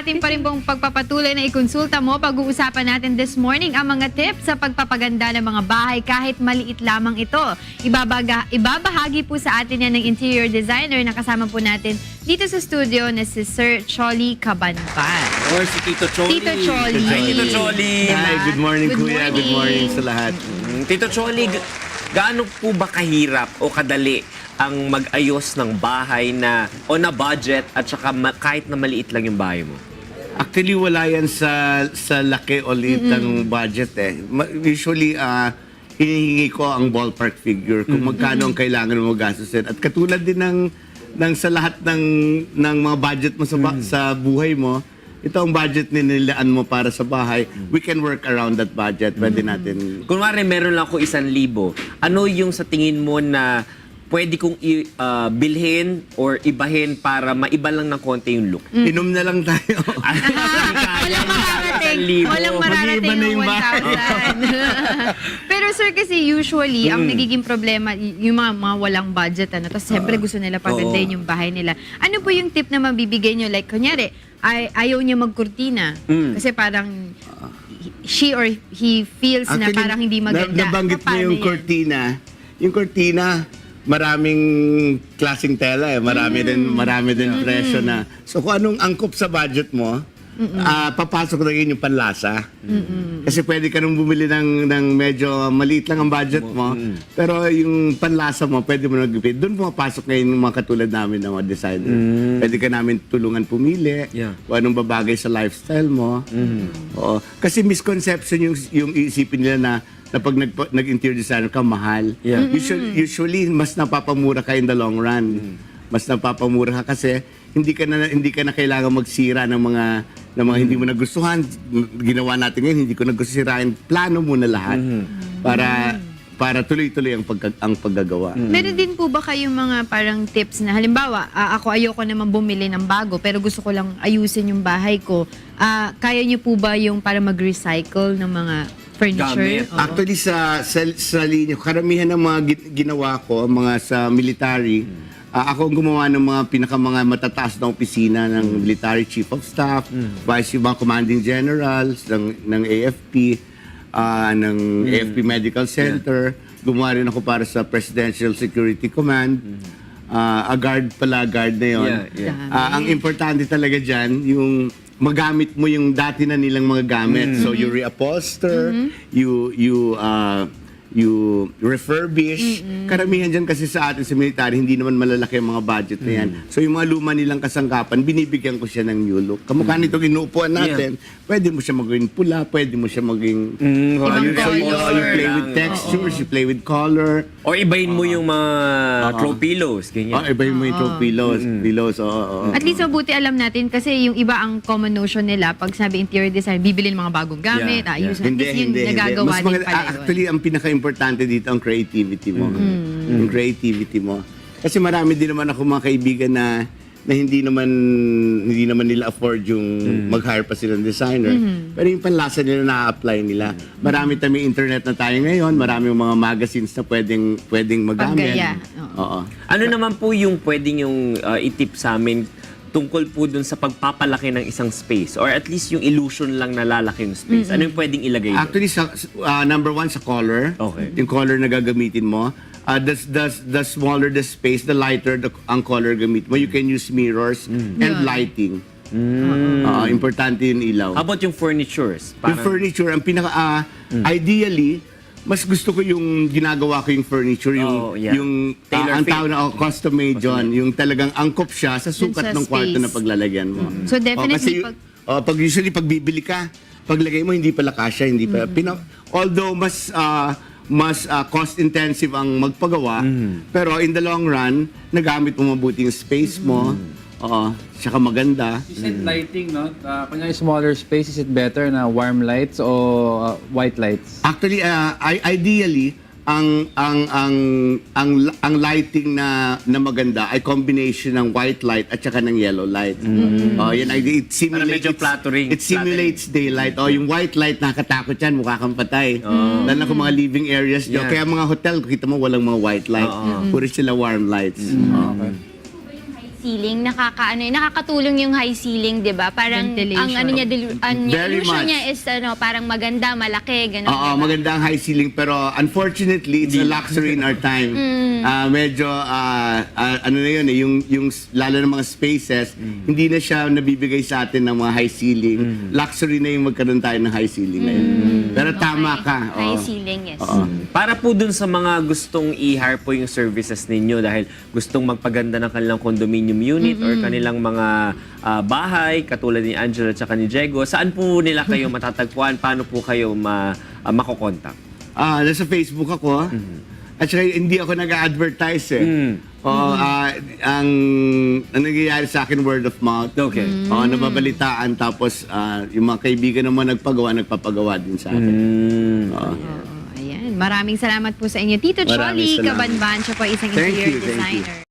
ating pa rin pong pagpapatuloy na ikonsulta mo. Pag-uusapan natin this morning ang mga tips sa pagpapaganda ng mga bahay kahit maliit lamang ito. Ibabahagi po sa atin yan ng interior designer na kasama po natin dito sa studio na si Sir Cholly Cabanban. Or si Tito Cholly. Tito Cholly. Hi, Tito Cholly. Hi, good morning, Good Kuya. Good morning sa lahat. Tito Cholly, gaano po ba kahirap o kadali ang mag-ayos ng bahay na on a budget at saka kahit na maliit lang yung bahay mo? Actually, wala yan sa laki o liit ng budget eh. Usually, hinihingi ko ang ballpark figure kung magkano ang kailangan mo gastusin. At katulad din ng sa lahat ng mga budget mo sa buhay mo, ito ang budget nilaan mo para sa bahay. We can work around that budget. Pwede natin... Kunwari, meron lang ako 1,000. Ano yung sa tingin mo na pwede kong bilhin or ibahin para maiba lang ng konti yung look? Inom na lang tayo. Walang mararating. Walang mararating Mag-iiba na yung yung bahay. 1,000. Pero sir, kasi usually, ang nagiging problema, yung mga walang budget, tapos siyempre gusto nila pagandahin yung bahay nila. Ano po yung tip na mabibigay nyo? Like, kunyari, ayaw niya magkurtina. Kasi parang she or he feels na Actually, parang hindi maganda. Nabanggit mo Paano yung yan? cortina. Yung cortina, maraming klaseng tela eh. Marami din presyo na. So kung anong angkop sa budget mo, papasok na yun yung panlasa. Kasi pwede ka nung bumili ng medyo maliit lang ang budget mo, pero yung panlasa mo, pwede mo nagpipid. Doon pumapasok ngayon yung mga katulad namin ng mga designer. Pwede ka namin tulungan pumili, kung anong babagay sa lifestyle mo. Oo. Kasi misconception yung iisipin nila na pag nag-interior designer ka, mahal. Usually, mas napapamura ka in the long run. Mas napapamura ka kasi hindi ka na kailangan magsira ng mga hindi mo nagustuhan. Ginawa natin ngayon, hindi ko nagustuhan. Plano mo na lahat para tuloy-tuloy ang paggagawa. Meron din po ba kayong mga parang tips na halimbawa, ako ayoko naman bumili ng bago pero gusto ko lang ayusin yung bahay ko. Kaya niyo po ba yung para mag-recycle ng mga furniture? Gamit. Oo. Actually, sa linya, karamihan ng mga ginawa ko, mga sa military, ako ang gumawa ng mga matataas na opisina ng military chief of staff, vice yung mga commanding generals ng AFP, ng AFP Medical Center. Gumawa rin ako para sa Presidential Security Command. Guard na yun. Ang importante talaga dyan, yung magamit mo yung dati na nilang mga gamit. So you reupholster, you refurbish. Karamihan dyan kasi sa atin sa military, hindi naman malalaki ang mga budget na yan. So yung mga luma nilang kasangkapan, binibigyan ko siya ng new look. Kamukha nitong inuupuan natin, pwede mo siya maging pula, pwede mo siya maging... you play with textures, you play with color. Or ibahin mo yung mga throw pillows, ganyan. Ibahin mo yung throw pillows. Oo. At least mabuti alam natin kasi yung iba ang common notion nila pag sabi interior design, bibili ng mga bagong gamit, ayusin. At least yung nagagawa Mas din pala yun. Actually, ang pinaka-importante dito ang creativity mo. Yung creativity mo. Kasi marami din naman ako mga kaibigan na hindi naman nila afford yung mag-hire pa silang designer. Pero yung panlasa nila na-apply nila. Marami may internet na tayo ngayon, marami mga magazines na pwedeng magamit. Paggaya. Oo. Ano naman po yung pwedeng yung itip sa amin tungkol po dun sa pagpapalaki ng isang space or at least yung illusion lang na lalaki yung space? Ano yung pwedeng ilagay doon? Actually, number one sa color. Okay. Yung color na gagamitin mo. The smaller the space, the lighter ang color gamit mo. You can use mirrors and lighting. Importante yung ilaw. How about yung furnitures? Yung furniture, ang ideally, mas gusto ko yung ginagawa ko yung furniture, yung ang tawag na custom made John, yung talagang angkop siya sa sukat sa ng kwarto space. na paglalagyan mo. So definitely Kasi usually pag bibili ka, paglagay mo hindi pala kasya, hindi pa although mas cost intensive ang magpagawa, pero in the long run, nagamit mo mabuti yung space mo. Saka maganda. You said lighting, no? Kunyari smaller space, is it better na warm lights o white lights? Actually, ideally, ang lighting na maganda ay combination ng white light at saka ng yellow light. Yan, it medyo flattering. It simulates daylight. Yung white light, nakakatakot yan, mukha kang patay. Lalo na kung mga living areas dyan. Kaya mga hotel, kita mo walang mga white light. Puro sila warm lights. Okay. ceiling, nakakatulong yung high ceiling, 'di ba? Parang Ventilation. ang ano niya, Very illusion much. niya is parang maganda, malaki, ganun. Oo, diba? maganda ang high ceiling pero unfortunately it's a luxury in our time. Medyo ano na yun yung lalo ng mga spaces, hindi na siya nabibigay sa atin ng mga high ceiling. Luxury na yung magkaroon tayo ng high ceiling na yun. Pero tama ka. High oo. ceiling, yes. Oo. Para po dun sa mga gustong i-hire po yung services ninyo dahil gustong magpaganda ng kanilang condominium unit or kanilang mga bahay, katulad ni Angela at saka ni Diego, saan po nila kayo matatagpuan? Paano po kayo makokontak? Nasa Facebook ako. At saka hindi ako nag-advertise eh. Ang nangyayari sa akin, word of mouth. Okay. Nababalitaan. Tapos yung mga kaibigan naman nagpapagawa din sa akin. Oo. Ayan. Maraming salamat po sa inyo. Tito Maraming Cholly salamat. Cabanban, siya po isang Thank interior you, thank you. designer.